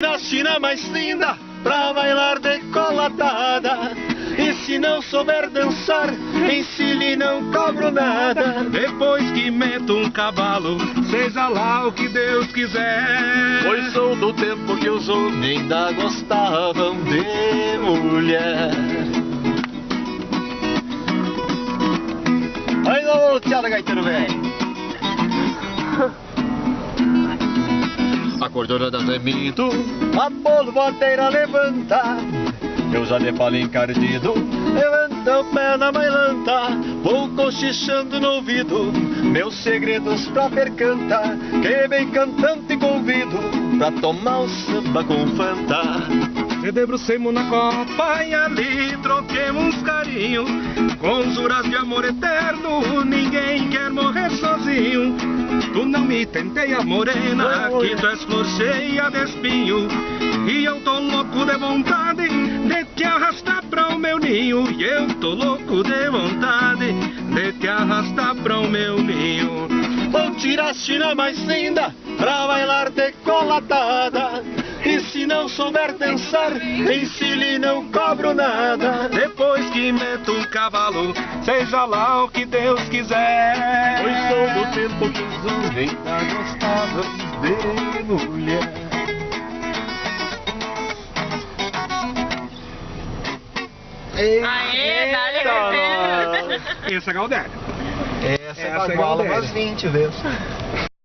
Da China mais linda pra bailar decolatada. E se não souber dançar, ensine, não cobro nada. Depois que meto um cavalo, seja lá o que Deus quiser. Pois sou do tempo que os homens ainda gostavam de mulher. Aí não, tchau, gaiteiro velho. A cordona das remido, a polvadeira levanta. Eu já de falo encardido, levanta o pé na bailanta. Vou cochichando no ouvido meus segredos pra percanta. Que bem cantante convido pra tomar o samba com Fanta. Se debrucemos na copa e ali troquemos carinho. Com juras de amor eterno, ninguém quer morrer sozinho. Tu não me tenteia, morena, que tu és flor cheia de espinho. E eu tô louco de vontade de te arrastar pra o meu ninho. E eu tô louco de vontade de te arrastar pra o meu ninho. Vou tirar a China mais linda pra bailar decolatada. E se não souber dançar, ensine, não cobro nada. Depois que meto um cavalo, seja lá o que Deus quiser. Pois sou do tempo que os homens ainda gostavam de mulher. Aê, dá-lhe. Esse é Galdério. Essa é a Guala umas 20 vezes.